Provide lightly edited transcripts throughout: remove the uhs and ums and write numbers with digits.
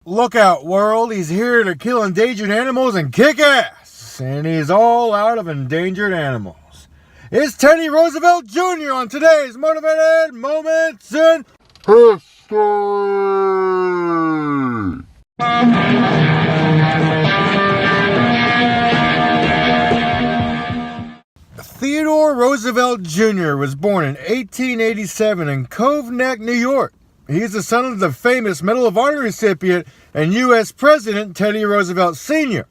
Look out, world, he's here to kill endangered animals and kick ass. And he's all out of endangered animals. It's Teddy Roosevelt Jr. on today's Motivated Moments in History. Theodore Roosevelt Jr. was born in 1887 in Cove Neck, New York. He is the son of the famous Medal of Honor recipient and U.S. President Teddy Roosevelt Sr.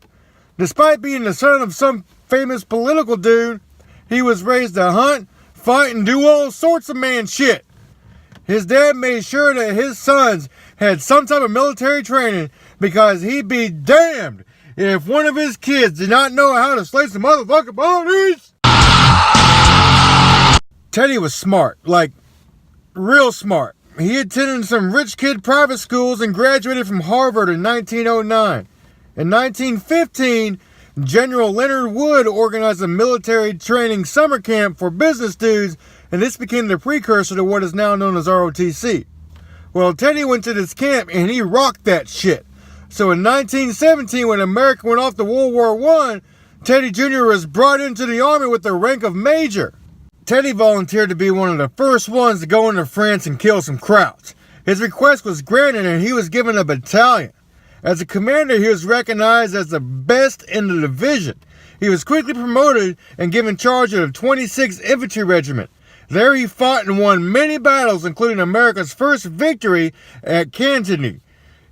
Despite being the son of some famous political dude, he was raised to hunt, fight, and do all sorts of man shit. His dad made sure that his sons had some type of military training because he'd be damned if one of his kids did not know how to slay some motherfucking bodies. Teddy was smart, like real smart. He attended some rich kid private schools and graduated from Harvard in 1909. In 1915, General Leonard Wood organized a military training summer camp for business dudes, and this became the precursor to what is now known as ROTC. Well, Teddy went to this camp and he rocked that shit. So in 1917, when America went off to World War I, Teddy Jr. was brought into the army with the rank of major. Teddy volunteered to be one of the first ones to go into France and kill some Krauts. His request was granted and he was given a battalion. As a commander, he was recognized as the best in the division. He was quickly promoted and given charge of the 26th Infantry Regiment. There he fought and won many battles, including America's first victory at Cantigny.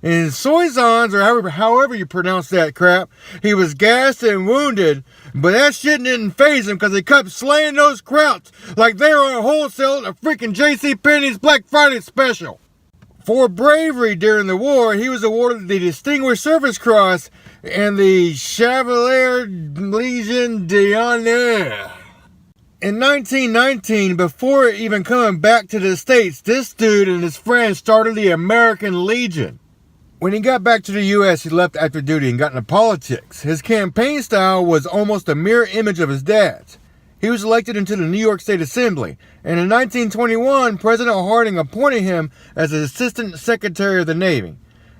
In Soissons, or however you pronounce that crap, he was gassed and wounded, but that shit didn't faze him because he kept slaying those Krauts like they were on wholesale at a freaking JCPenney's Black Friday special. For bravery during the war, he was awarded the Distinguished Service Cross and the Chevalier Legion d'Honneur. In 1919, before even coming back to the States, this dude and his friends started the American Legion. When he got back to the U.S., he left active duty and got into politics. His campaign style was almost a mirror image of his dad's. He was elected into the New York State Assembly, and in 1921, President Harding appointed him as Assistant Secretary of the Navy.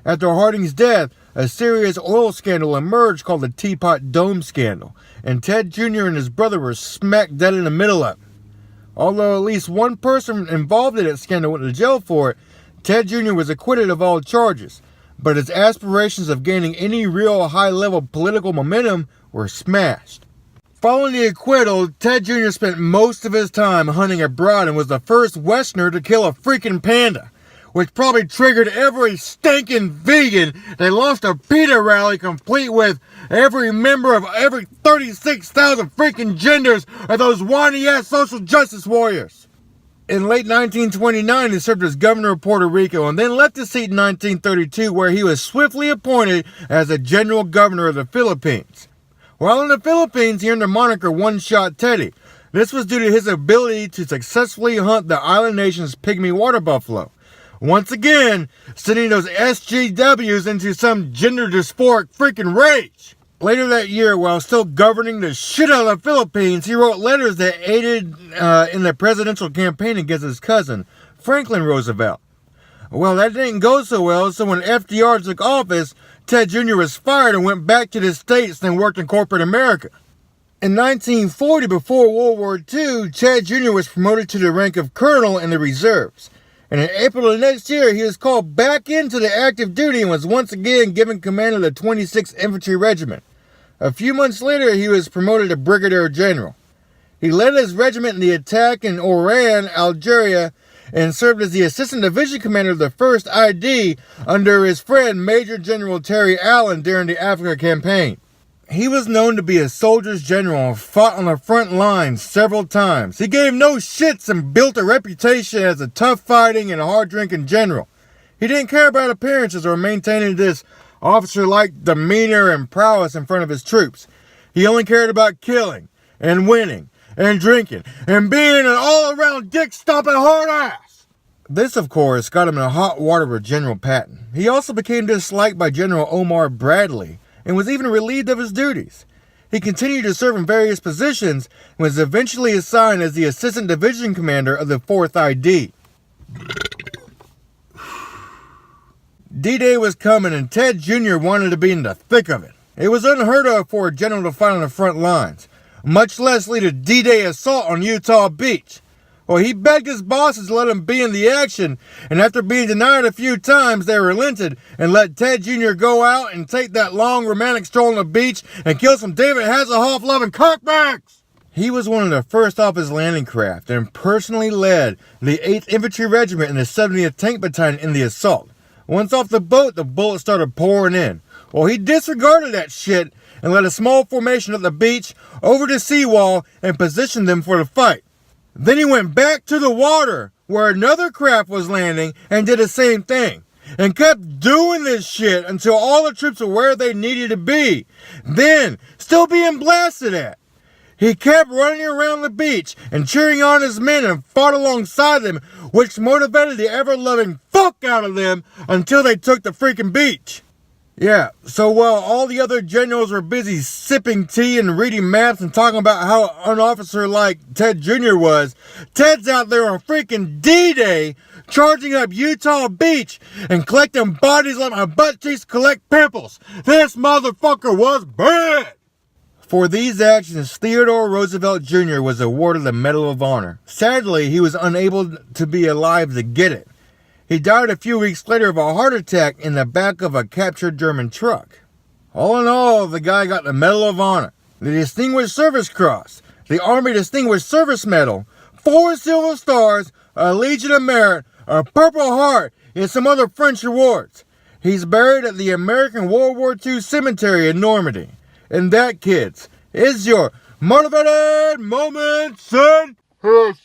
After Harding's death, a serious oil scandal emerged called the Teapot Dome Scandal, and Ted Jr. and his brother were smack dead in the middle of it. Although at least one person involved in that scandal went to jail for it, Ted Jr. was acquitted of all charges. But his aspirations of gaining any real high-level political momentum were smashed. Following the acquittal, Ted Jr. spent most of his time hunting abroad and was the first Westerner to kill a freaking panda, which probably triggered every stinking vegan that lost a PETA rally complete with every member of every 36,000 freaking genders of those whiny-ass social justice warriors. In late 1929, he served as governor of Puerto Rico and then left the seat in 1932, where he was swiftly appointed as the general governor of the Philippines. While in the Philippines, he earned the moniker One-Shot Teddy. This was due to his ability to successfully hunt the island nation's pygmy water buffalo. Once again, sending those SGWs into some gender dysphoric freaking rage. Later that year, while still governing the shit out of the Philippines, he wrote letters that aided in the presidential campaign against his cousin, Franklin Roosevelt. Well, that didn't go so well, so when FDR took office, Ted Jr. was fired and went back to the States and worked in corporate America. In 1940, before World War II, Ted Jr. was promoted to the rank of colonel in the reserves. And in April of next year, he was called back into the active duty and was once again given command of the 26th Infantry Regiment. A few months later, he was promoted to brigadier general. He led his regiment in the attack in Oran, Algeria, and served as the assistant division commander of the 1st ID under his friend Major General Terry Allen during the Africa campaign. He was known to be a soldier's general and fought on the front lines several times. He gave no shits and built a reputation as a tough fighting and hard-drinking general. He didn't care about appearances or maintaining this officer-like demeanor and prowess in front of his troops. He only cared about killing and winning and drinking and being an all-around dick-stomping hard ass. This, of course, got him in hot water with General Patton. He also became disliked by General Omar Bradley and was even relieved of his duties. He continued to serve in various positions and was eventually assigned as the assistant division commander of the 4th ID. D-Day was coming and Ted Jr. wanted to be in the thick of it. It was unheard of for a general to fight on the front lines, much less lead a D-Day assault on Utah Beach. Well, he begged his bosses to let him be in the action, and after being denied a few times, they relented and let Ted Jr. go out and take that long romantic stroll on the beach and kill some David Hasselhoff-loving cockbacks. He was one of the first off his landing craft and personally led the 8th Infantry Regiment and the 70th Tank Battalion in the assault. Once off the boat, the bullets started pouring in. Well, he disregarded that shit and led a small formation at the beach over the seawall and positioned them for the fight. Then he went back to the water where another craft was landing and did the same thing. And kept doing this shit until all the troops were where they needed to be. Then, still being blasted at, he kept running around the beach and cheering on his men and fought alongside them, which motivated the ever-loving fuck out of them until they took the freaking beach. Yeah, so while all the other generals were busy sipping tea and reading maps and talking about how an officer like Ted Jr. was, Ted's out there on freaking D-Day charging up Utah Beach and collecting bodies like my butt cheeks collect pimples. This motherfucker was bad! For these actions, Theodore Roosevelt Jr. was awarded the Medal of Honor. Sadly, he was unable to be alive to get it. He died a few weeks later of a heart attack in the back of a captured German truck. All in all, the guy got the Medal of Honor, the Distinguished Service Cross, the Army Distinguished Service Medal, 4 Silver Stars, a Legion of Merit, a Purple Heart, and some other French awards. He's buried at the American World War II Cemetery in Normandy. And that, kids, is your Motivated Moments in History!